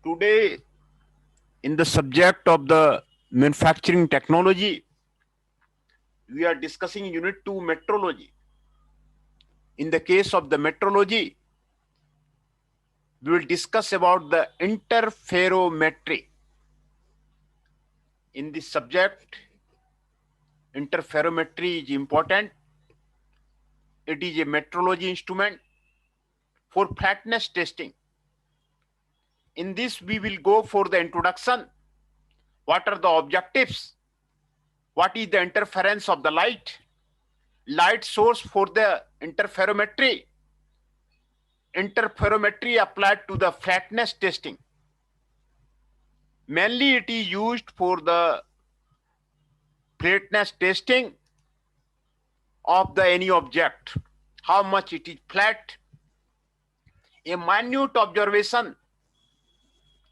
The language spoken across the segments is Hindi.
Today, in the subject of the manufacturing technology, we are discussing Unit 2 metrology. In the case of the metrology, we will discuss about the interferometry. In this subject, interferometry is important. It is a metrology instrument for flatness testing. In this, we will go for the introduction. What are the objectives? What is the interference of the light? Light source for the interferometry. Interferometry applied to the flatness testing. Mainly it is used for the flatness testing of the any object. How much it is flat. A minute observation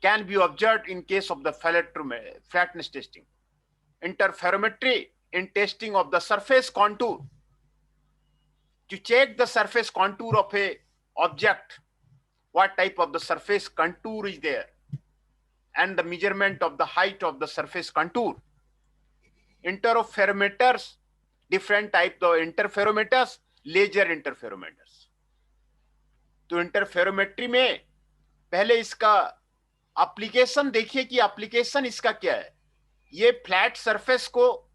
can be observed in case of the flatness testing. Interferometry in testing of the surface contour. To check the surface contour of a object, what type of the surface contour is there, and the measurement of the height of the surface contour. Interferometers, different type of interferometers, laser interferometers. तो इंटरफेरोमेट्री में पहले इसका एप्लीकेशन देखिए कि एप्लीकेशन इसका क्या है. ये फ्लैट सरफेस को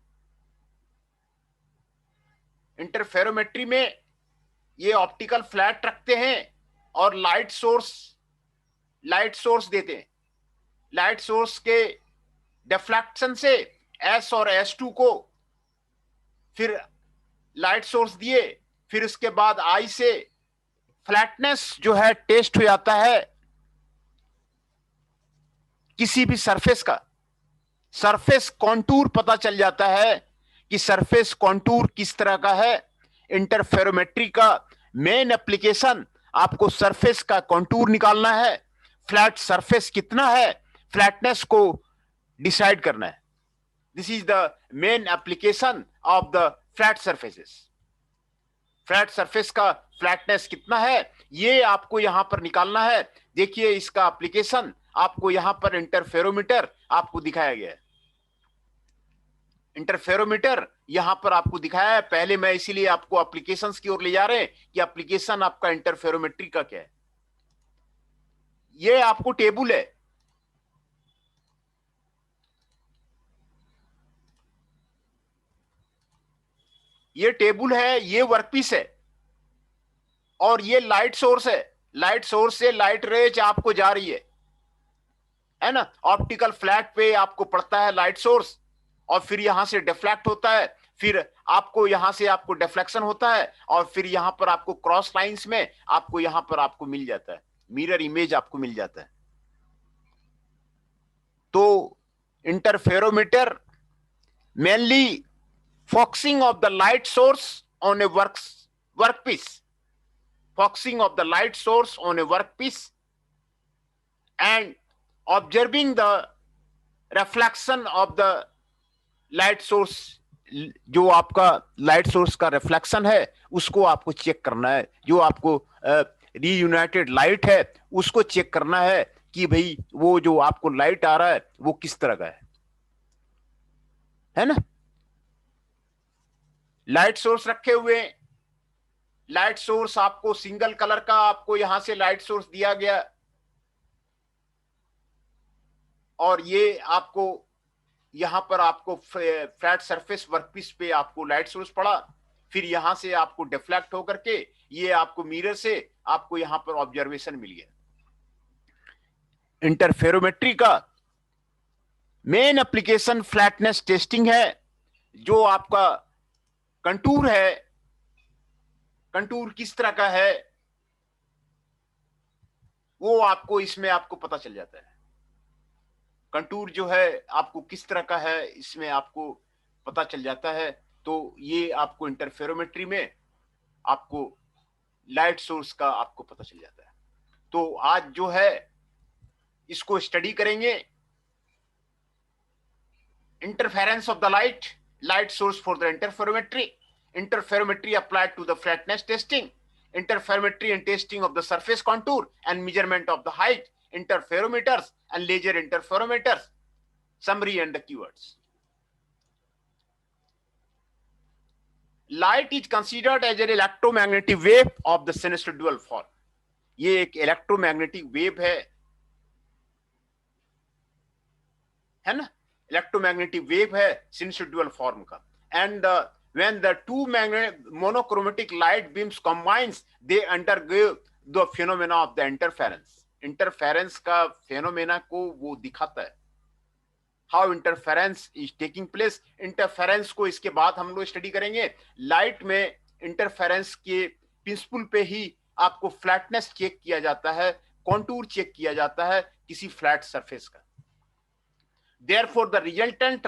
इंटरफेरोमेट्री में ये ऑप्टिकल फ्लैट रखते हैं और लाइट सोर्स देते हैं. लाइट सोर्स के डिफ्लेक्शन से S और S2 को फिर लाइट सोर्स दिए, फिर उसके बाद I से फ्लैटनेस जो है टेस्ट हो जाता है किसी भी सरफेस का. सरफेस कॉन्टूर पता चल जाता है कि सरफेस कॉन्टूर किस तरह का है. इंटरफेरोमेट्री का मेन एप्लीकेशन आपको सरफेस का कॉन्टूर निकालना है, फ्लैट सरफेस कितना है, फ्लैटनेस को डिसाइड करना है. This is the main application of the flat surfaces. Flat surface का फ्लैटनेस कितना है ये आपको यहां पर निकालना है. देखिए इसका एप्लीकेशन आपको यहां पर इंटरफेरोमीटर आपको दिखाया गया है. इंटरफेरोमीटर यहां पर आपको दिखाया है. पहले मैं इसीलिए आपको एप्लीकेशंस की ओर ले जा रहे हैं कि एप्लीकेशन आपका इंटरफेरोमेट्री का क्या है. ये आपको टेबल है. ये टेबल है, ये वर्कपीस है और ये लाइट सोर्स है. लाइट सोर्स से लाइट रेज आपको जा रही है ना. ऑप्टिकल फ्लैट पे आपको पड़ता है लाइट सोर्स और फिर यहां से डिफ्लेक्ट होता है, फिर आपको यहां से आपको डिफ्लेक्शन होता है और फिर यहां पर आपको क्रॉस लाइंस में आपको यहां पर आपको मिल जाता है, मिरर इमेज आपको मिल जाता है. तो interferometer mainly focusing of the light source on a workpiece, focusing of the light source on a workpiece and observing the reflection of the light source. जो आपका लाइट सोर्स का रिफ्लेक्शन है उसको आपको चेक करना है. जो आपको रीयूनाइटेड लाइट है उसको चेक करना है कि भाई वो जो आपको लाइट आ रहा है वो किस तरह का है ना. लाइट सोर्स रखे हुए, लाइट सोर्स आपको सिंगल कलर का आपको यहां से लाइट सोर्स दिया गया और ये आपको यहां पर आपको फ्लैट सरफेस वर्कपीस पे आपको लाइट सोर्स पड़ा, फिर यहां से आपको डिफ्लेक्ट होकर के ये आपको मिरर से आपको यहां पर ऑब्जर्वेशन मिल गया. इंटरफेरोमेट्री का मेन एप्लीकेशन फ्लैटनेस टेस्टिंग है. जो आपका कंटूर है, कंटूर किस तरह का है वो आपको इसमें आपको पता चल जाता है. कंटूर जो है आपको किस तरह का है इसमें आपको पता चल जाता है. तो ये आपको इंटरफेरोमेट्री में आपको लाइट सोर्स का आपको पता चल जाता है. तो आज जो है इसको स्टडी करेंगे. Interference of the light, light source for the interferometry, interferometry applied to the flatness testing, interferometry and testing of the surface contour and measurement of the height, interferometers and laser interferometers. Summary and the keywords. Light is considered as an electromagnetic wave of the sinusoidal form. ये एक इलेक्ट्रोमैग्नेटिक वेव है ना, इलेक्ट्रोमैग्नेटिक वेव है sinusoidal फॉर्म का. And when the two monochromatic light beams combines, they undergo the phenomena of the interference. Interference का phenomena को वो दिखाता है. How interference is taking place. Interference को इसके बाद हम लोग स्टडी करेंगे. लाइट में इंटरफेरेंस के प्रिंसिपल पे ही आपको फ्लैटनेस चेक किया जाता है, कॉन्टूर चेक किया जाता है किसी फ्लैट सरफेस का. Therefore, the resultant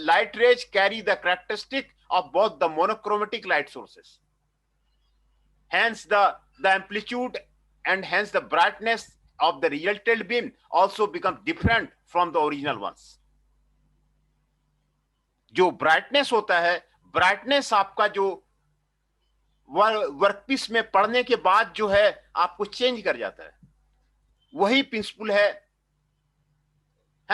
light rays carry the characteristic of both the monochromatic light sources. Hence, the amplitude and hence the brightness of the resultant beam also becomes different from the original ones. जो ब्राइटनेस होता है, ब्राइटनेस आपका जो वर्कपीस में पड़ने के बाद जो है आपको चेंज कर जाता है, वही प्रिंसिपल है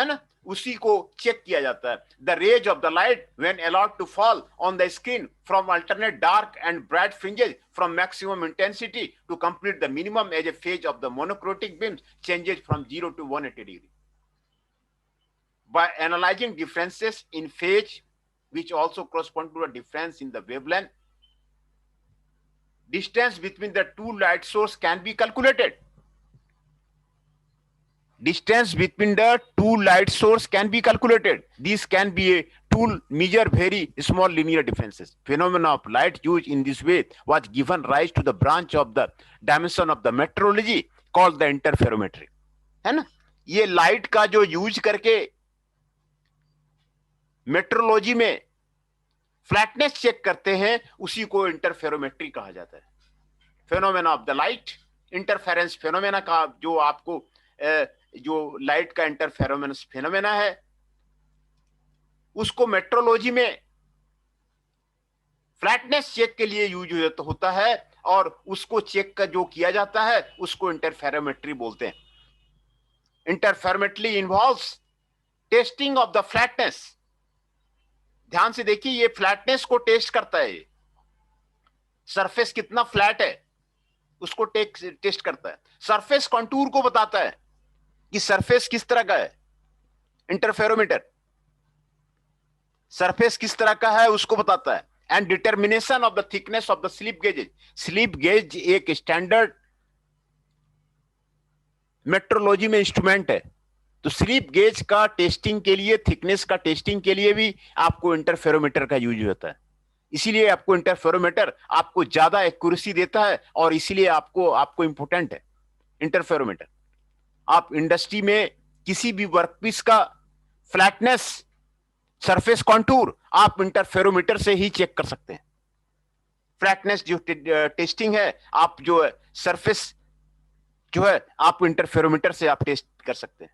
ना, उसी को चेक किया जाता है. The rays of the light when allowed to fall on the screen from alternate dark and bright fringes from maximum intensity to complete the minimum as a phase of the monochromatic beams changes from 0 to 180 degree. By analyzing differences in phase, which also correspond to a difference in the wavelength, distance between the two light sources can be calculated. Distance between the two light sources can be calculated. These can be a tool measure very small linear differences. Phenomena of light used in this way was given rise to the branch of the dimension of the metrology called the interferometry. है ना, ये लाइट का जो यूज करके मेट्रोलॉजी में फ्लैटनेस चेक करते हैं, उसी को इंटरफेरोमेट्री कहा जाता है. Phenomena of the light, interference phenomena का जो आपको जो लाइट का इंटरफेरोमेनस फेनोमेना है, उसको मेट्रोलॉजी में फ्लैटनेस चेक के लिए यूज होता है, और उसको चेक का जो किया जाता है उसको इंटरफेरोमेट्री बोलते हैं. Interferometry involves testing of the flatness. ध्यान से देखिए, ये फ्लैटनेस को टेस्ट करता है. सरफेस कितना फ्लैट है उसको टेस्ट करता है. सरफेस कॉन्टूर को बताता है कि सरफेस किस तरह का है. इंटरफेरोमीटर सरफेस किस तरह का है उसको बताता है. And determination of the thickness of the slip gauge. Slip gauge एक स्टैंडर्ड मेट्रोलॉजी में इंस्ट्रूमेंट है. तो स्लिप गेज का टेस्टिंग के लिए, थिकनेस का टेस्टिंग के लिए भी आपको इंटरफेरोमीटर का यूज होता है. इसीलिए आपको इंटरफेरोमीटर आपको ज्यादा एक्यूरेसी देता है, और इसीलिए आपको इंपॉर्टेंट है इंटरफेरोमीटर. आप इंडस्ट्री में किसी भी वर्कपीस का फ्लैटनेस, सरफेस कॉन्टूर आप इंटरफेरोमीटर से ही चेक कर सकते हैं. फ्लैटनेस जो टेस्टिंग है, आप जो है सरफेस जो है आप इंटरफेरोमीटर से आप टेस्ट कर सकते हैं,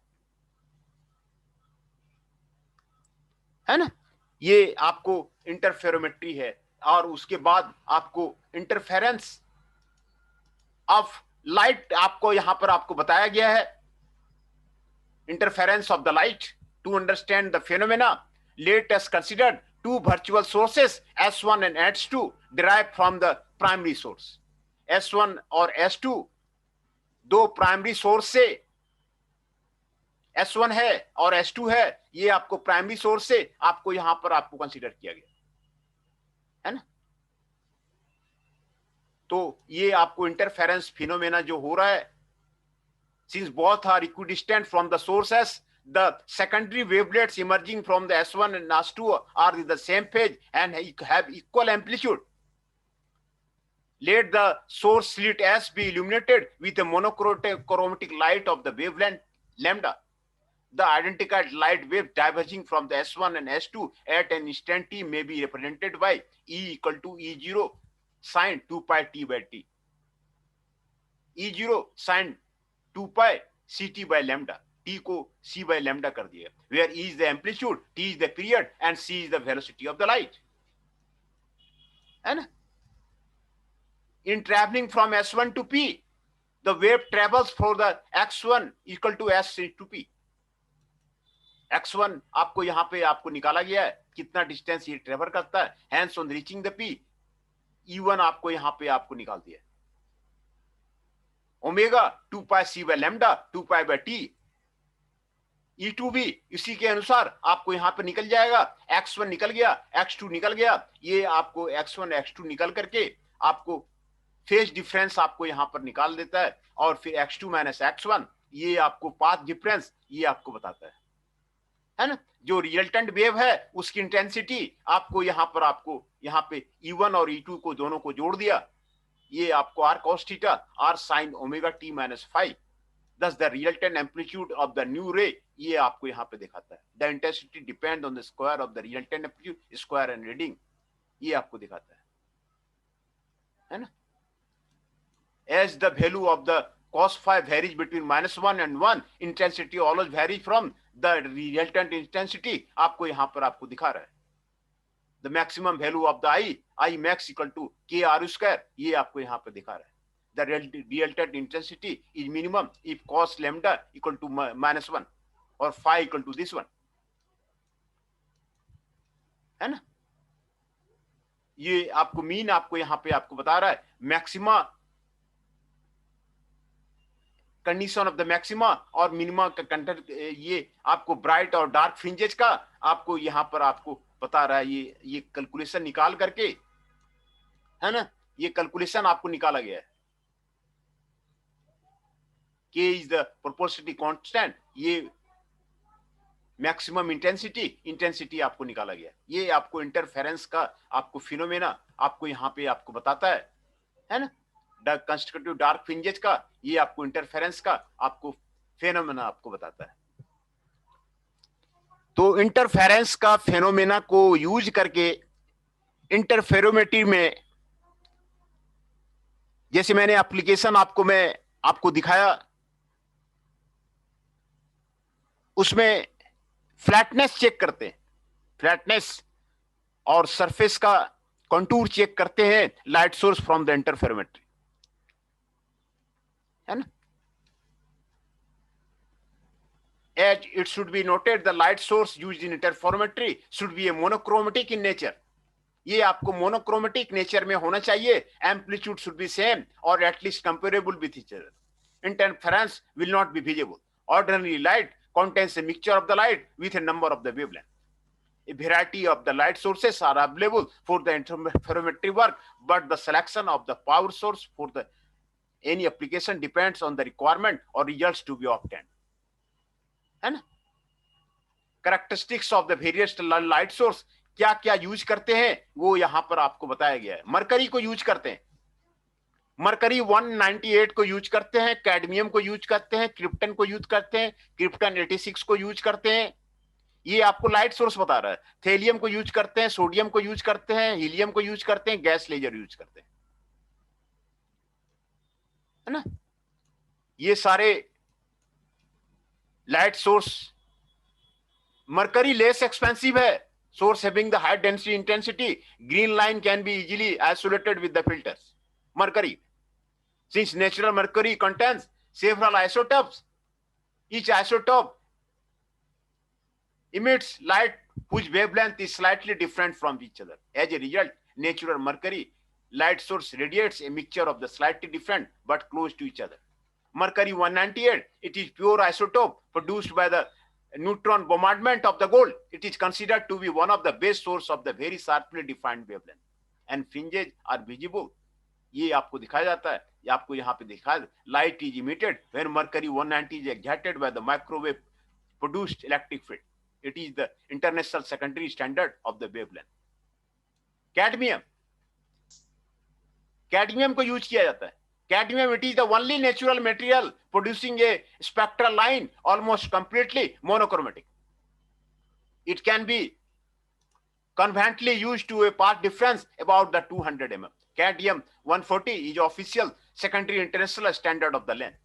है ना. ये आपको इंटरफेरोमेट्री है. और उसके बाद आपको इंटरफेरेंस ऑफ लाइट आपको यहां पर आपको बताया गया है. Interference of the light. To understand the phenomena, let us consider two virtual sources S1 and S2 derived from the primary source. S1 और S2 दो प्राइमरी सोर्स से, S1 है और S2 है, ये आपको प्राइमरी सोर्स से आपको यहां पर आपको कंसीडर किया गया है ना. तो ये आपको इंटरफेरेंस फिनोमेना जो हो रहा है, since both are equidistant from the sources, the secondary wavelets emerging from the S1 and S2 are in the same phase and have equal amplitude. Let the source slit S be illuminated with a monochromatic light of the wavelength lambda. The identical light wave diverging from the S1 and S2 at an instant t may be represented by E equal to E0 sin 2 pi t by t. E0 sin 2 pi ct by lambda. T को c by lambda कर दिया, where E is the amplitude, T is the period and c is the velocity of the light. है ना. In traveling from S1 to P, the wave travels for the x1 equal to s into p. x1 आपको यहां पे आपको निकाला गया है, कितना डिस्टेंस ये ट्रेवल करता है, hence on reaching the p. E1 आपको यहां पे आपको निकाल दिया है, omega 2 pi c by lambda 2 pi by t. E2 भी इसी के अनुसार आपको यहां पे निकल जाएगा, x1 निकल गया, x2 निकल गया, ये आपको x1 x2 निकल करके आपको फेज डिफरेंस आपको यहां पर निकाल देता है, और फिर x2 माइनस x1 ये आपको पाथ डिफरेंस ये आपको बताता है ना. जो रिजल्टेंट वेव है उसकी इंटेंसिटी आपको यहां पे E1 और E2 को दोनों को जोड़ दिया, ये आपको r cos theta r sin omega t minus five. Thus the resultant amplitude of the new ray ये आपको यहां पे दिखाता है. The intensity depend on the square of the resultant amplitude, square and reading, ये आपको दिखाता है ना. As the value of the cos phi varies between -1 and 1, intensity always varies from the resultant intensity, आपको यहां पर आपको दिखा रहा है. The maximum value of the I max equal to k r square, ये आपको यहां पर दिखा रहा है. The resultant intensity is minimum if cos lambda equal to -1 or phi equal to this one, है ना. ये आपको मीन आपको यहां पे आपको बता रहा है. Maxima condition of the maxima और मिनिमा का कंटेंट ये आपको ब्राइट और डार्क फ्रिंजेस का आपको यहां पर आपको बता रहा है. ये कैलकुलेशन निकाल करके, है ना, ये कैलकुलेशन आपको निकाला गया है. K is the proportionality constant, ये मैक्सिमम इंटेंसिटी आपको निकाला गया. ये आपको इंटरफेरेंस का आपको फिनोमेना आपको यहां पे आपको बताता है ना. कंस्टिट्यूटिव डार्क फ्रिंजेस का ये आपको इंटरफेरेंस का आपको फिनोमेना आपको बताता है. तो इंटरफेरेंस का फिनोमेना को यूज करके इंटरफेरोमेट्री में, जैसे मैंने एप्लीकेशन आपको दिखाया, उसमें फ्लैटनेस चेक करते हैं, फ्लैटनेस और सरफेस का कंटूर चेक करते हैं light source from the interferometry, है ना. As it should be noted, the light source used in interferometry should be a monochromatic in nature. ये आपको मोनोक्रोमेटिक नेचर में होना चाहिए. एम्पलीट्यूड शुड बी सेम और at least comparable with each other. Interference will not be visible. Ordinary light contains a mixture of the light with a number of the wavelength. A variety of the light sources are available for the interferometry work, but the selection of the power source for the any application depends on the requirement or results to be obtained. है ना. Characteristics of the various light source क्या क्या यूज करते हैं वो यहां पर आपको बताया गया है. मरकरी को यूज करते हैं, मरकरी 198 को यूज करते हैं, कैडमियम को यूज करते हैं, क्रिप्टन को यूज करते हैं, क्रिप्टन 86 को यूज करते हैं. ये आपको लाइट सोर्स बता रहा है. थेलियम को यूज करते हैं, सोडियम को यूज करते हैं, हीलियम को यूज करते हैं, गैस लेजर यूज करते हैं, है ना. ये सारे light source. Mercury less expensive है. Source having the high density intensity, green line can be easily isolated with the filters. Mercury, since natural mercury contains several isotopes, each isotope emits light whose wavelength is slightly different from each other. As a result, natural mercury light source radiates a mixture of the slightly different but close to each other. Mercury 198, it is pure isotope produced by the neutron bombardment of the gold. It is considered to be one of the best source of the very sharply defined wavelength, and fringes are visible. ये आपको दिखाया जाता है. ये आपको यहाँ पे दिखाया. Light is emitted when mercury 190 is excited by the microwave produced electric field. It is the international secondary standard of the wavelength. Cadmium को यूज किया जाता है. Cadmium, it is the only natural material producing a spectral line almost completely monochromatic. It can be conveniently used to a path difference about the 200 mm. Cadmium 140 is official secondary international standard of the length.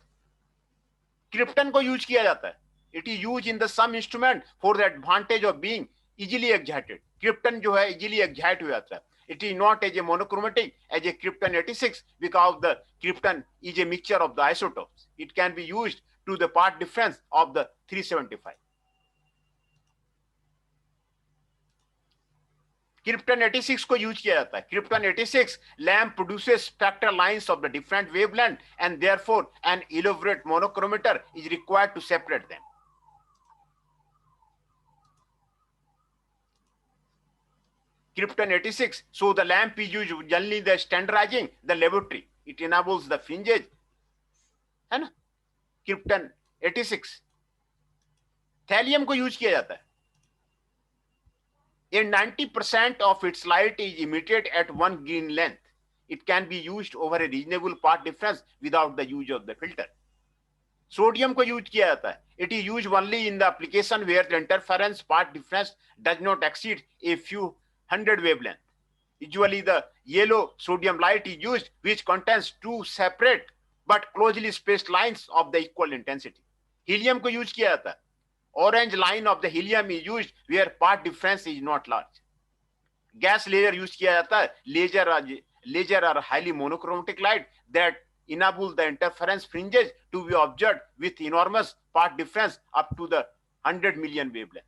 Krypton को यूज किया जाता है. It is used in the some instrument for the advantage of being easily excited. Krypton जो है easily excite हो जाता है. It is not as a monochromatic as a krypton 86 because the krypton is a mixture of the isotopes. It can be used to the part difference of the 375. Krypton 86 को यूज किया जाता है. Krypton 86 lamp produces spectral lines of the different wavelength and therefore an elaborate monochromator is required to separate them. Krypton 86, so the lamp is used generally in the standardizing the laboratory. It enables the fringes, है ना? Krypton 86 थैलियम को यूज किया जाता है. In 90% of its light is emitted at one green length. It can be used over a reasonable part difference without the use of the filter. Sodium को यूज किया जाता है. It is used only in the application where the interference part difference does not exceed a few hundred wavelength. Usually the yellow sodium light is used which contains two separate but closely spaced lines of the equal intensity. Helium को यूज किया जाता है. Orange line of the helium is used where part difference is not large. Gas laser use किया जाता है. Laser are highly monochromatic light that enable the interference fringes to be observed with enormous part difference up to the 100 million wavelength.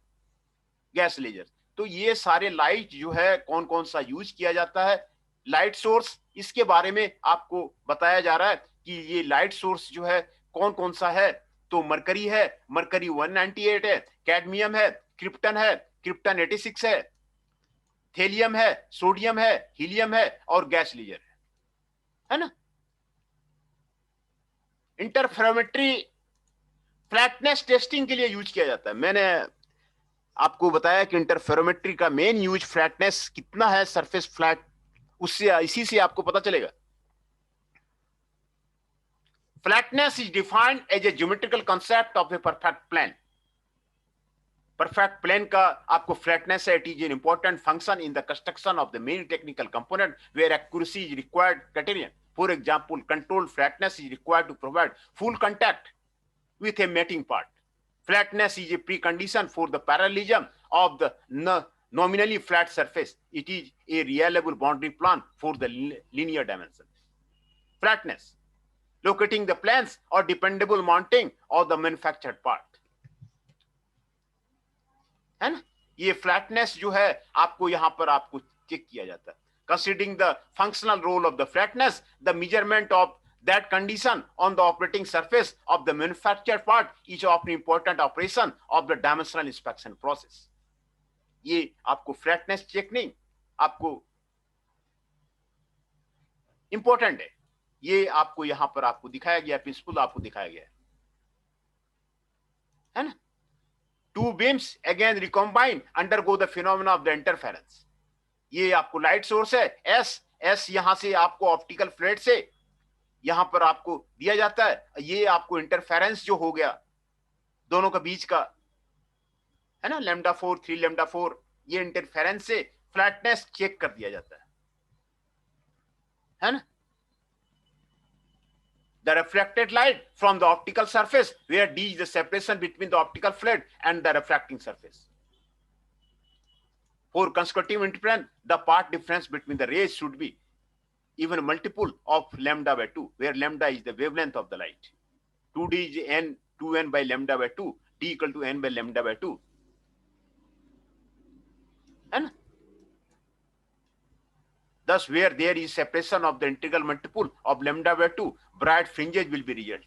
Gas laser. तो ये सारे लाइट जो है कौन कौन सा यूज किया जाता है. लाइट सोर्स, इसके बारे में आपको बताया जा रहा है कि ये लाइट सोर्स जो है कौन कौन सा है. तो मरकरी है, मरकरी 198 है, कैडमियम है, क्रिप्टन है, क्रिप्टन 86 है, थेलियम है, सोडियम है, हीलियम है और गैस लेजर है ना. इंटरफेरोमेट्री फ्लैटनेस टेस्टिंग के लिए यूज किया जाता है. मैंने आपको बताया कि इंटरफेरोमेट्री का मेन यूज फ्लैटनेस कितना है, सरफेस फ्लैट, उससे इसी से आपको पता चलेगा. Flatness is defined as a geometrical concept of a perfect plane. Perfect plane का आपको flatness है. It is an important function in the construction of the main technical component where accuracy is required criterion. For example, controlled flatness is required to provide full contact with a mating part. Flatness is a precondition for the parallelism of the nominally flat surface. It is a reliable boundary plan for the linear dimension. Flatness, locating the planes or dependable mounting of the manufactured part, है ना. ये फ्लैटनेस जो है आपको यहां पर आपको चेक किया जाता है. Considering the functional role of the flatness, the measurement of that condition on the operating surface of the manufactured part is of an important operation of the dimensional inspection process. ये आपको फ्लैटनेस चेक नहीं, आपको इंपॉर्टेंट है. ये आपको यहां पर आपको दिखाया गया, प्रिंसिपल आपको दिखाया गया है ना. Two beams again recombine undergo the phenomena of the interference. ये आपको लाइट सोर्स है एस यहां से आपको ऑप्टिकल फ्लैट से यहां पर आपको दिया जाता है. ये आपको इंटरफेरेंस जो हो गया दोनों के बीच का है ना, λ4 3 λ4, ये इंटरफेरेंस से फ्लैटनेस चेक कर दिया जाता है ना. The reflected light from the optical surface where D is the separation between the optical flat and the refracting surface. For consecutive interference, the part difference between the rays should be even multiple of λ/2, where lambda is the wavelength of the light. 2D is n 2n by λ/2, D equal to n by λ/2. And thus, where there is separation of the integral multiple of λ/2, bright fringes will be result.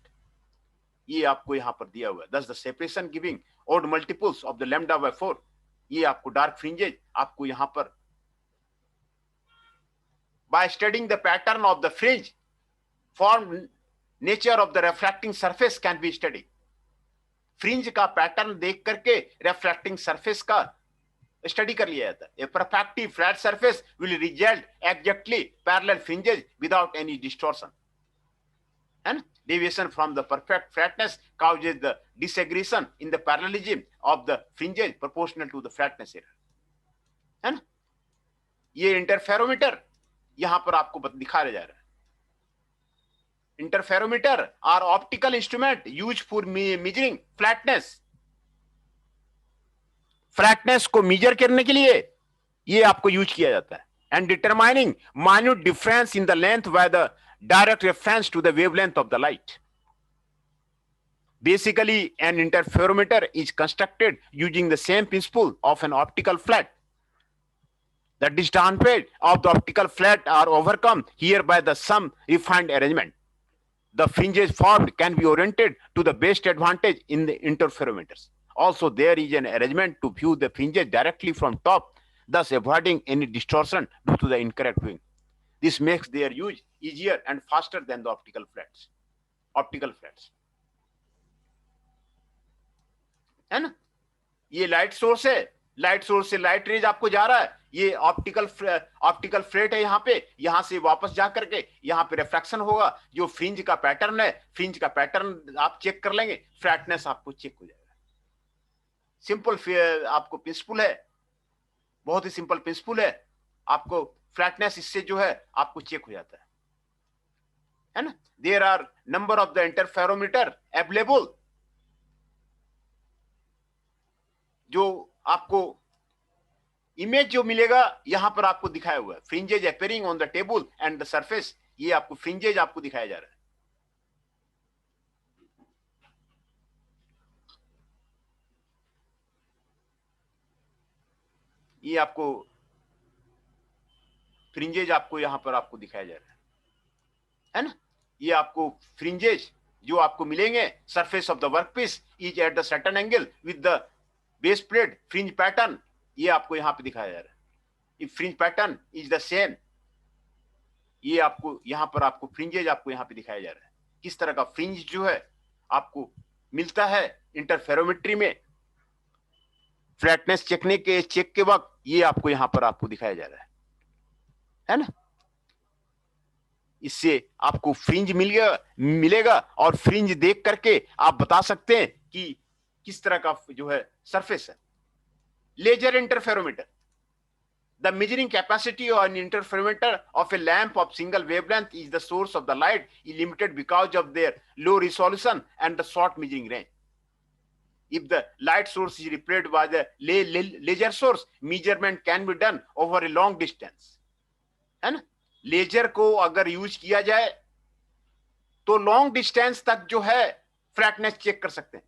ये आपको यहां पर दिया हुआ है. Thus, the separation giving odd multiples of the λ/4, ये आपको dark fringes आपको यहां पर. By studying the pattern of the fringe, form nature of the refracting surface can be studied. Fringe का पैटर्न देख करके refracting surface का स्टडी कर लिया जाता है. A perfectly flat surface will result exactly parallel fringes without any distortion. And deviation from the perfect flatness causes the disaggregation in the parallelism of the fringes proportional to the flatness error. है ना. ये इंटरफेरोमीटर यहां पर आपको दिखाया जा रहा है. Interferometer are optical instrument use for measuring flatness. Flatness को मेजर करने के लिए ये आपको यूज किया जाता है. and determining minute difference in the length by the direct reference to the wavelength of the light. Basically, an interferometer is constructed using the same principle of an optical flat. The disadvantages of the optical flat are overcome here by the some refined arrangement. The fringes formed can be oriented to the best advantage in the interferometers. Also, there is an arrangement to view the fringes directly from top, thus avoiding any distortion due to the incorrect viewing. This makes their use easier and faster than the optical flats. है ना? ये लाइट सोर्स है, लाइट सोर्स से लाइट रेज आपको जा रहा है, ये ऑप्टिकल फ्लेट है, यहाँ पे, यहां से वापस जा करके यहाँ पे रिफ्रैक्शन होगा. जो फ्रिंज का पैटर्न है, फ्रिंज का पैटर्न आप चेक कर लेंगे, फ्लैटनेस आपको चेक हो जाएगा. सिंपल आपको प्रिंसिपल है, बहुत ही सिंपल प्रिंसिपल है. आपको फ्लैटनेस इससे जो है आपको चेक हो जाता है ना? There are number of the interferometer available. जो आपको इमेज जो मिलेगा यहां पर आपको दिखाया हुआ है, fringes appearing on the table and the surface. ये आपको फ्रिंजेज आपको दिखाया जा रहा है. ये आपको फ्रिंजेज आपको यहां पर आपको दिखाया जा रहा है ना? ये आपको फ्रिंजेज जो आपको मिलेंगे, surface of the workpiece is at the certain angle with the base plate fringe pattern. ये आपको यहां पे दिखाया जा रहा है. If fringe pattern is the same, ये आपको यहां पर आपको फ्रिंजेज आपको यहां पे दिखाया जा रहा है. किस तरह का फ्रिंज जो है आपको मिलता है इंटरफेरोमेट्री में, फ्लैटनेस चेक के वक्त ये आपको यहां पर आपको दिखाया जा रहा है ना? इससे आपको फ्रिंज मिलेगा और फ्रिंज देख करके आप बता सकते हैं कि किस तरह का जो है सरफेस है. Laser interferometer. The measuring capacity of an interferometer of a lamp of single wavelength is the source of the light is limited because of their low resolution and the short measuring range. If the light source is replaced by the laser source, measurement can be done over a long distance. है ना? लेजर को अगर यूज किया जाए तो लॉन्ग डिस्टेंस तक जो है फ्लैटनेस चेक कर सकते हैं.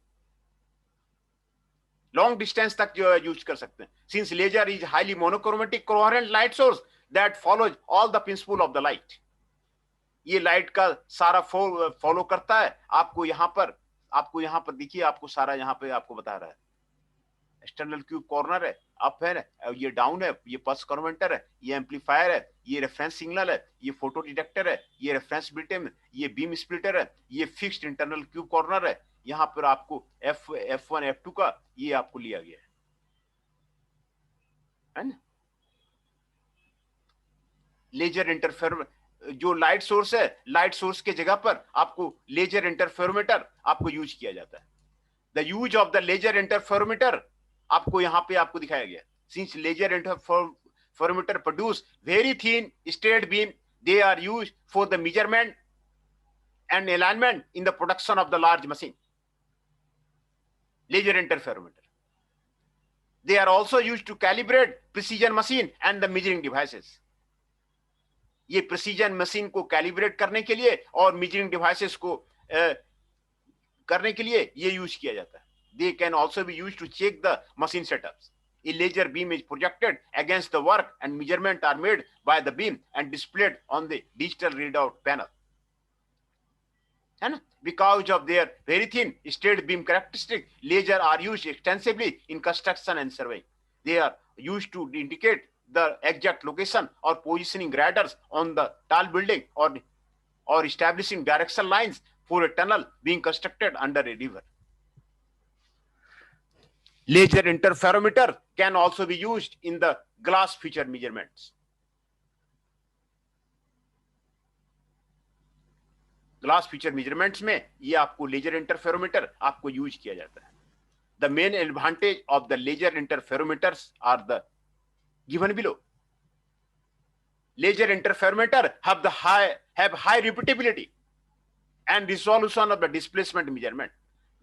लॉन्ग डिस्टेंस तक जो है यूज कर सकते हैं. Since laser is highly monochromatic coherent light source that follows all the principle of the light. ये लाइट का सारा फॉलो करता है. आपको यहां पर देखिए, आपको सारा यहां पे आपको बता रहा है. एक्सटर्नल क्यूब कॉर्नर है, अप है, ये डाउन है, ये पल्स कन्वर्टर है, ये एम्पलीफायर है, ये रेफरेंस सिग्नल है, ये फोटो डिटेक्टर है, ये रेफरेंस बिटम, ये बीम स्प्लिटर है, ये फिक्स्ड इंटरनल क्यूब कॉर्नर है. यहां पर आपको F1 F2 का ये आपको लिया गया है ना? लेजर इंटरफेरोमीटर जो लाइट सोर्स है, लाइट सोर्स के जगह पर आपको लेजर इंटरफेरोमीटर आपको यूज किया जाता है. The use of the laser interferometer आपको यहां पे आपको दिखाया गया. Since laser interferometer produce very thin straight beam, they are used for the measurement and alignment in the production of the large machine. Laser interferometer. They are also used to calibrate precision machine and the measuring devices. ये precision machine को calibrate करने के लिए और measuring devices को करने के लिए ये यूज किया जाता है. They can also be used to check the machine setups. A laser beam is projected against the work and measurements are made by the beam and displayed on the digital readout panel. है ना? Because of their very thin straight beam characteristic, laser are used extensively in construction and surveying. They are used to indicate the exact location or positioning radars on the tall building or establishing direction lines for a tunnel being constructed under a river. Laser interferometer can also be used in the glass feature measurements. Glass feature measurements में ये आपको लेजर इंटरफेरोमीटर आपको यूज किया जाता है. The main advantage of the laser interferometers are the given below. Laser interferometer have high repeatability and resolution of the displacement measurement.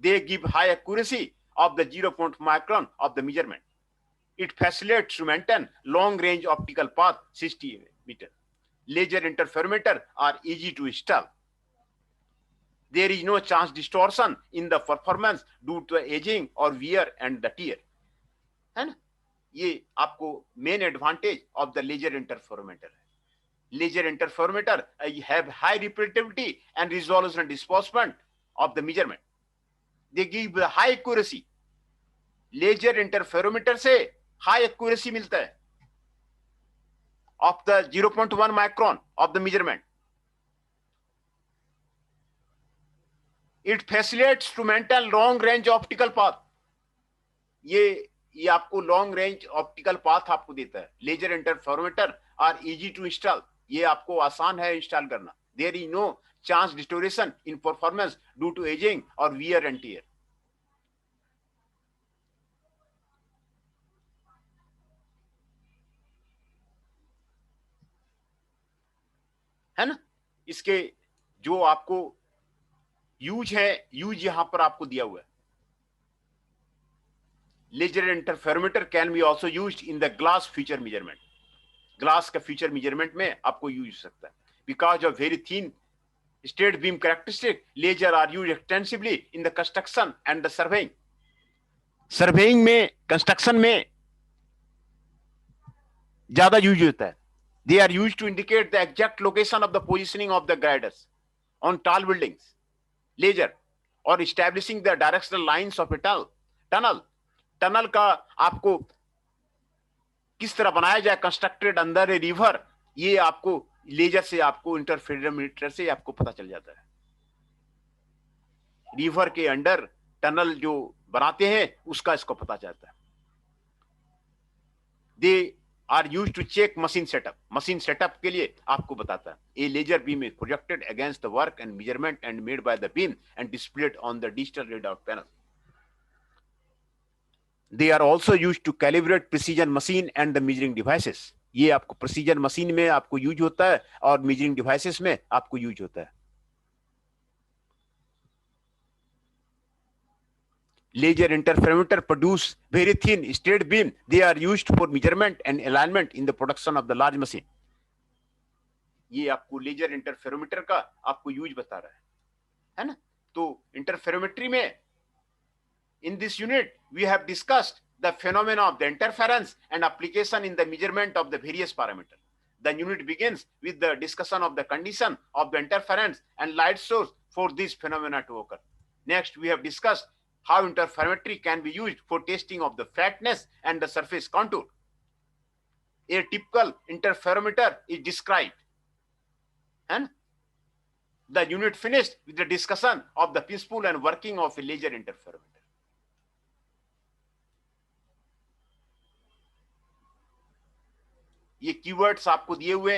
They give high accuracy of the 0.1 micron of the measurement. It facilitates to maintain long range optical path 60 meter. Laser interferometer are easy to install. There is no chance distortion in the performance due to aging or wear and the tear. है ना, ये आपको main advantage of the laser interferometer है. Laser interferometer have high repeatability and resolution disbursement of the measurement. They give high accuracy. Laser interferometer से हाई एक्यूरेसी मिलता है of the 0.1 micron of the measurement. It facilitates to maintain long range optical path. ये आपको लॉन्ग रेंज ऑप्टिकल पाथ आपको देता है. Laser interferometer are easy to install. ये आपको आसान है इंस्टॉल करना. There is no chance distortion in performance due to ageing और वियर एंड टियर. है ना, इसके जो आपको यूज है, यूज यहां पर आपको दिया हुआ है. Laser interferometer can be also used in the glass feature measurement. Glass का फीचर मेजरमेंट में आपको यूज हो सकता है. Because of very thin straight beam characteristic, laser are use extensively in the construction and the surveying. Surveying में, कंस्ट्रक्शन में ज्यादा यूज होता है. They are used to indicate the exact location of the positioning of the gliders on tall buildings. Laser or establishing the directional lines of a tunnel. Tunnel का आपको किस तरह बनाया जाए कंस्ट्रक्टेड अंदर ए रिवर, ये आपको लेजर से, आपको इंटरफेरोमीटर से आपको पता चल जाता है. रिवर के अंडर टनल जो बनाते हैं उसका इसको पता चलता है. दे are used to check machine setup. Machine setup के लिए आपको बताता है. A laser beam is projected against the work and measurement and made by the beam and displayed on the digital readout panel. They are also used to calibrate precision machine and the measuring devices. ये आपको precision machine में आपको यूज होता है और measuring devices में आपको यूज होता है. Laser interferometer produce very thin straight beam. They are used for measurement and alignment in the production of the large machine. ये आपको लेजर इंटरफेरोमीटर का आपको यूज बता रहा है ना. तो इंटरफेरोमेट्री में in this unit we have discussed the phenomena of the interference and application in the measurement of the various parameters. The unit begins with the discussion of the condition of the interference and light source for this phenomena to occur. Next, we have discussed how interferometry can be used for testing of the flatness and the surface contour. A typical interferometer is described, and the unit finished with the discussion of the principle and working of a laser interferometer. ये कीवर्ड्स आपको दिए हुए.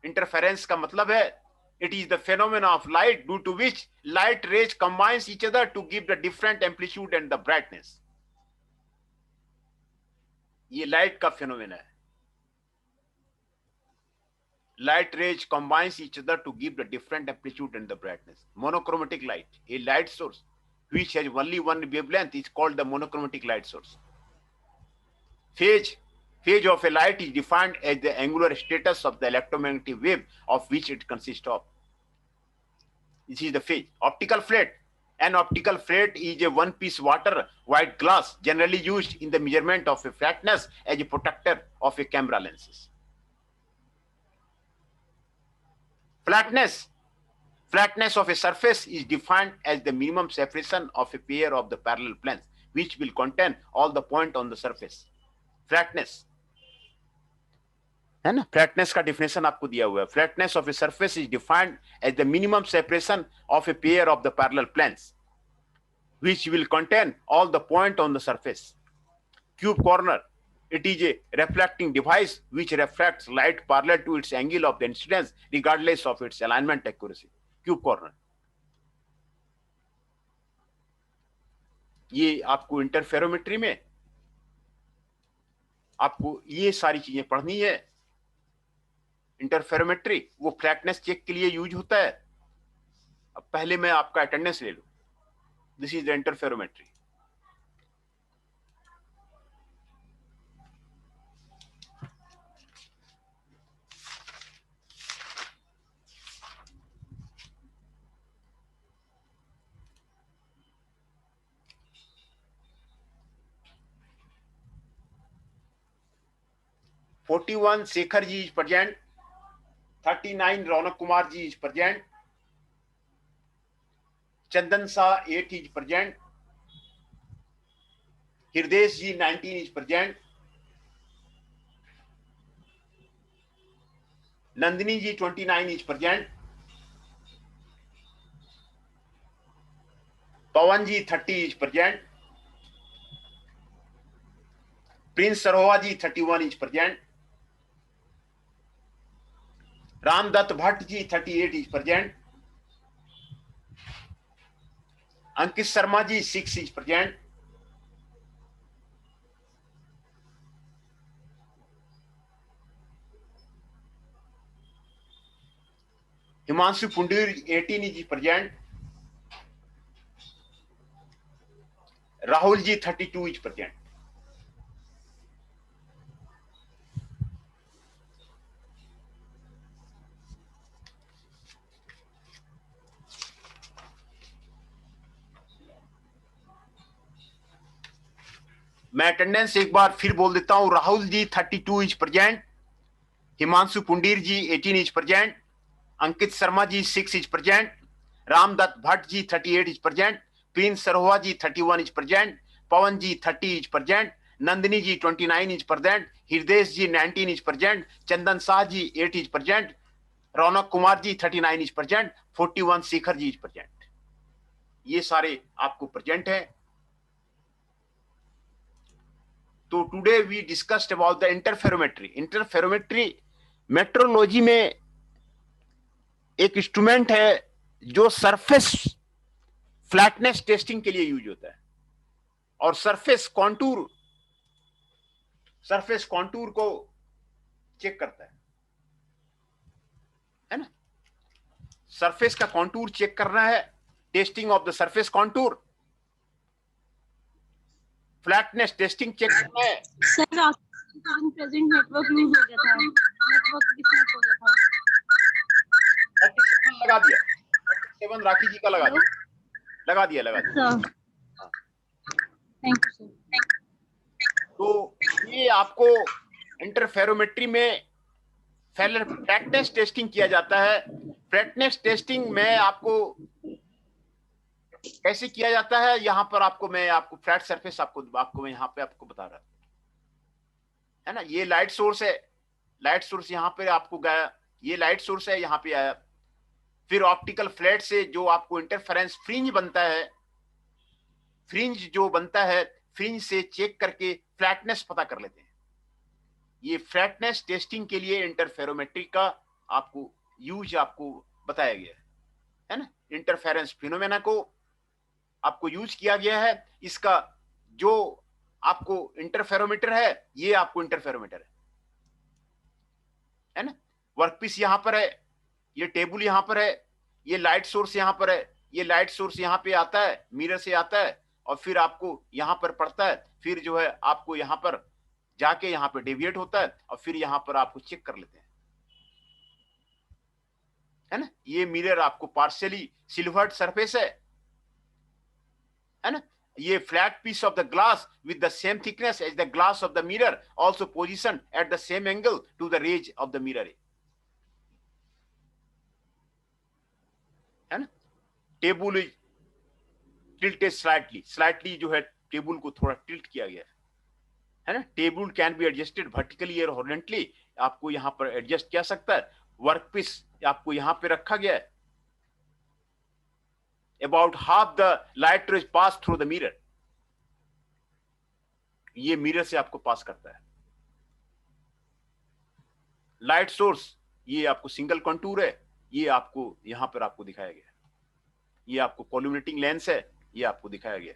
इंटरफेरेंस का मतलब है it is the phenomena of light due to which light rays combines each other to give the different amplitude and the brightness. ये लाइट का फिनोमेना है. Light rays combines each other to give the different amplitude and the brightness. Monochromatic light, a light source which has only one wavelength, is called the monochromatic light source. Phase of a light is defined as the angular status of the electromagnetic wave of which it consists of. This is the phase. Optical flat. An optical flat is a one-piece water white glass generally used in the measurement of a flatness as a protector of a camera lenses. Flatness of a surface is defined as the minimum separation of a pair of the parallel planes which will contain all the points on the surface. Flatness है ना. फ्लैटनेस का डिफिनेशन आपको दिया हुआ है. Flatness of a surface is defined as the minimum separation of a pair of the parallel planes which will contain all the point on the surface. Cube corner, it is a reflecting device which reflects light parallel to its angle of the incidence regardless of its alignment accuracy. Cube corner. ये आपको इंटरफेरोमेट्री में आपको ये सारी चीजें पढ़नी है. इंटरफेरोमेट्री वो फ्लैटनेस चेक के लिए यूज होता है. अब पहले मैं आपका अटेंडेंस ले लूं. This is the interferometry. 41 Shekhar ji is present, 39 Raunak Kumar ji is present, Chandan Shah 8 is present, Hriday ji 19 is present, Nandini ji 29 is present, Pawan ji 30 is present, Prince Sarova ji 31 is present, Ramdatt Bhatt ji 38 is present, Ankit Sharma ji 6 is present, Himanshu Pundir 18 is present, Rahul ji 32 is present. मैं अटेंडेंस एक बार फिर बोल देता हूं। Rahul ji 32 is present, Himanshu Pundir ji 18 is present, Ankit Sharma ji 6 is present, Ramdatt Bhatt ji 38 is present, Prince Sarova ji 31 is present, Pawan ji 30 is present, Nandini ji 29 is present, Hriday ji 19 is present, Chandan Shah ji 8 is present, Raunak Kumar ji 39 is present, 41 Shekhar ji is present. ये सारे आपको प्रेजेंट है। तो today we discussed about the interferometry. Interferometry metrology में एक इंस्ट्रूमेंट है जो सरफेस फ्लैटनेस टेस्टिंग के लिए यूज होता है और सरफेस कॉन्टूर को चेक करता है ना। सरफेस का कॉन्टूर चेक करना है, testing of the surface contour, flatness testing check करना है। सर प्रेजेंट नेटवर्क यूज हो गया था, नेटवर्क डिस्कनेक्ट हो गया था। 37 लगा दिया, 37 राखी जी का लगा दिया, लगा दिया। Thank you sir. तो ये आपको इंटरफेरोमेट्री में फ्लैटनेस टेस्टिंग किया जाता है। फ्लैटनेस टेस्टिंग में आपको कैसे किया जाता है, यहां पर मैं आपको फ्लैट सरफेस आपको यहां पे आपको बता रहा है ना। ये लाइट सोर्स है, लाइट सोर्स यहां पे आपको गया, ये लाइट सोर्स है यहां पे आया, फिर ऑप्टिकल फ्लैट से जो आपको इंटरफेरेंस फ्रिंज बनता है, फ्रिंज जो बनता है, फ्रिंज से चेक करके फ्लैटनेस पता कर लेते हैं। ये फ्लैटनेस टेस्टिंग के लिए इंटरफेरोमेट्री का आपको यूज आपको बताया गया है ना। इंटरफेरेंस फिनोमेना को आपको यूज किया गया है। इसका जो आपको इंटरफेरोमीटर है, ये आपको इंटरफेरोमीटर है ना। वर्कपीस यहां पर है, ये टेबल यहां पर है, ये लाइट सोर्स यहां पर है, ये लाइट सोर्स यहां पे आता है, मिरर से आता है और फिर आपको यहां पर पड़ता है, फिर जो है आपको यहां पर जाके यहां पर डेविएट होता है और फिर यहां पर आपको चेक कर लेते हैं, है ना। ये मिरर आपको पार्शियली सिल्वर्ड सरफेस है ना। ये flat piece of the glass with the same thickness as the glass of the mirror, also position at the same angle to the rays of the mirror है ना। टेबल इज टिल्टेड स्लाइटली जो है टेबल को थोड़ा टिल्ट किया गया है ना। Table can be adjusted vertically और हॉरिजॉन्टली, आपको यहां पर एडजस्ट किया सकता है। वर्कपीस आपको यहां पे रखा गया है, about half the light rays pass through the mirror, ये मिरर से आपको पास करता है। लाइट सोर्स ये आपको सिंगल कंटूर है, ये आपको यहां पर आपको दिखाया गया है। ये आपको कोल्यूमिनेटिंग लेंस है, ये आपको दिखाया गया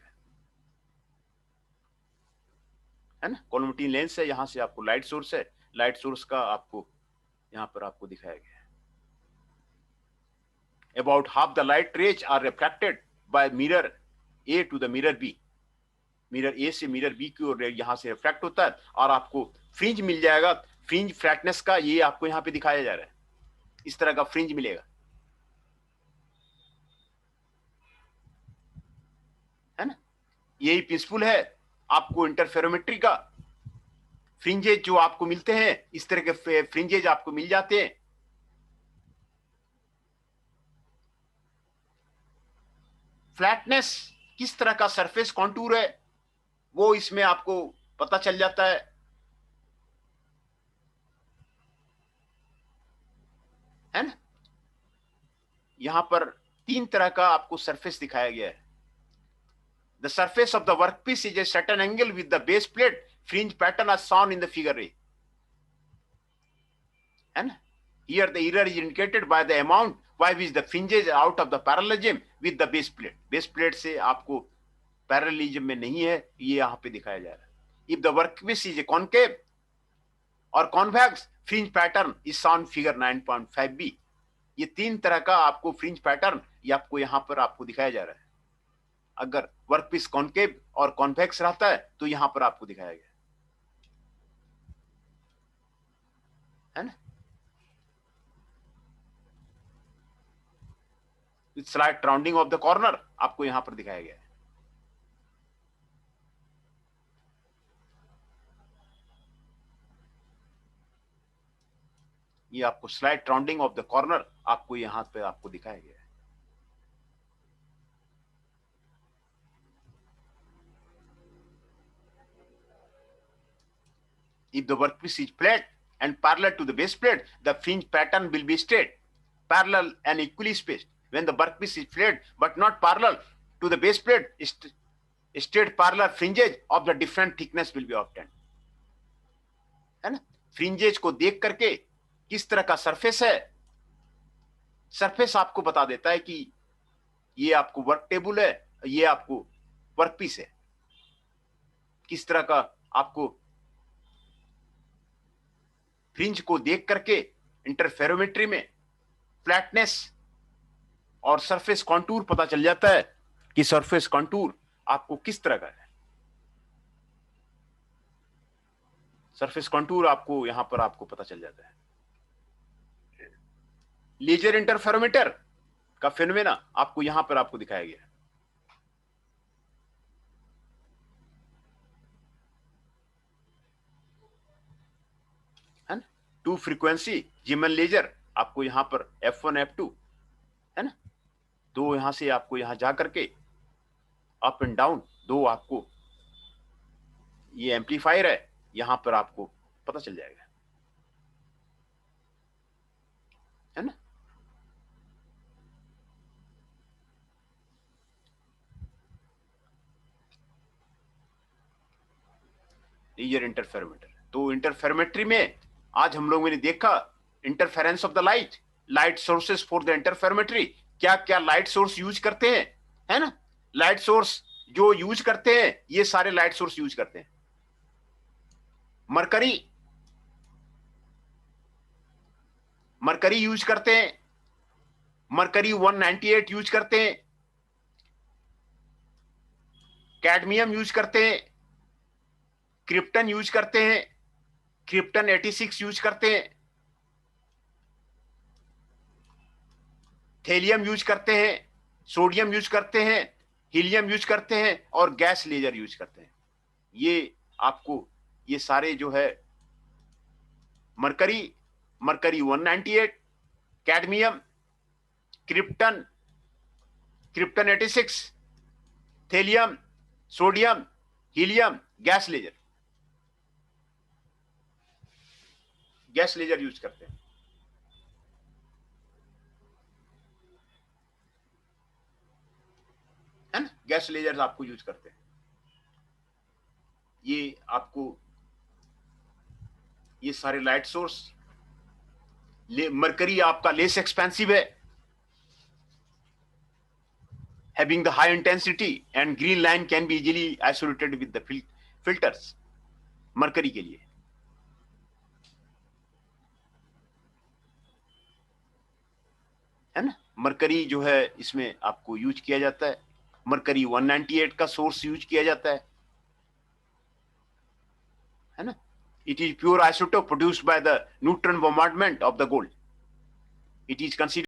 है ना। कोल्यूमिनेटिंग लेंस है, यहां से आपको लाइट सोर्स है, लाइट सोर्स का आपको यहां पर आपको दिखाया गया है। About half the light rays are reflected by mirror A to the mirror B, mirror A से मिरर बी की ओर यहां से रिफ्लेक्ट होता है और आपको फ्रिंज मिल जाएगा। फ्रिंज फ्लैटनेस का ये आपको यहां पे दिखाया जा रहा है, इस तरह का फ्रिंज मिलेगा है ना। यही प्रिंसिपल है आपको इंटरफेरोमेट्री का। फ्रिंजेज जो आपको मिलते हैं, इस तरह के फ्रिंजेज आपको मिल जाते हैं। फ्लैटनेस, किस तरह का सरफेस कॉन्टूर है, वो इसमें आपको पता चल जाता है ना। यहां पर 3 तरह का आपको सरफेस दिखाया गया है। The surface of the workpiece is a certain angle with the base plate fringe pattern as shown in the figure A, है ना। Here the error is indicated by the amount by which the fringes are out of the parallelism with the base plate. Base plate से आपको पैरेललिज्म में नहीं है, ये यहां पे दिखाया जा रहा है। If the workpiece is a concave or convex, fringe pattern is shown figure 9.5b. ये 3 तरह का आपको फ्रिंज पैटर्न ये आपको यहां पर आपको दिखाया जा रहा है। अगर वर्कपीस कॉन्केव और कॉन्वेक्स रहता है तो यहां पर आपको दिखाया गया है ना। Slight rounding off the corner आपको यहां पर दिखाया गया है। ये आपको slight rounding off the corner आपको यहां पे आपको दिखाया गया है। If the workpiece is flat and parallel to the base plate, the fringe pattern will be straight, parallel and equally spaced. When the workpiece is flat but not parallel to the base plate, straight parallel fringes of the different thickness will be obtained. है ना। फ्रिंजेज को देख करके किस तरह का सरफेस है, सरफेस आपको बता देता है कि ये आपको वर्क टेबल है, ये आपको वर्कपीस है। किस तरह का आपको फ्रिंज को देख करके इंटरफेरोमेट्री में फ्लैटनेस और सरफेस कॉन्टूर पता चल जाता है कि सरफेस कॉन्टूर आपको किस तरह का है। सरफेस कॉन्टूर आपको यहां पर आपको पता चल जाता है। लेजर इंटरफेरोमीटर का फिनोमेना आपको यहां पर आपको दिखाया गया है ना। 2 फ्रीक्वेंसी जीमन लेजर आपको यहां पर F1 F2 है ना। 2 यहां से आपको यहां जा करके अप एंड डाउन 2 आपको ये एम्पलीफायर है, यहां पर आपको पता चल जाएगा है ना। लेजर इंटरफेरोमीटर, तो इंटरफेरोमेट्री में आज हम लोगों ने देखा interference of the light, light sources for the interferometry. क्या क्या लाइट सोर्स यूज करते हैं, है ना। लाइट सोर्स जो यूज करते हैं, ये सारे लाइट सोर्स यूज करते हैं। मरकरी, मरकरी यूज करते हैं, मरकरी 198 यूज करते हैं, कैडमियम यूज करते हैं, क्रिप्टन यूज करते हैं, क्रिप्टन 86 यूज करते हैं, थेलियम यूज करते हैं, सोडियम यूज करते हैं, हीलियम यूज करते हैं और गैस लेजर यूज करते हैं। ये आपको ये सारे जो है mercury, mercury 198, cadmium, krypton, krypton 86, thallium, sodium, helium, gas laser, gas laser use करते हैं है ना। गैस लेजर आपको यूज करते हैं। ये आपको ये सारे लाइट सोर्स, मरकरी आपका लेस एक्सपेंसिव है, having the high intensity and green line can be easily isolated with the filters, mercury के लिए है ना। मरकरी जो है इसमें आपको यूज किया जाता है, मरकरी 198 का सोर्स यूज किया जाता है ना। It is pure isotope produced by the neutron bombardment of the gold. It is considered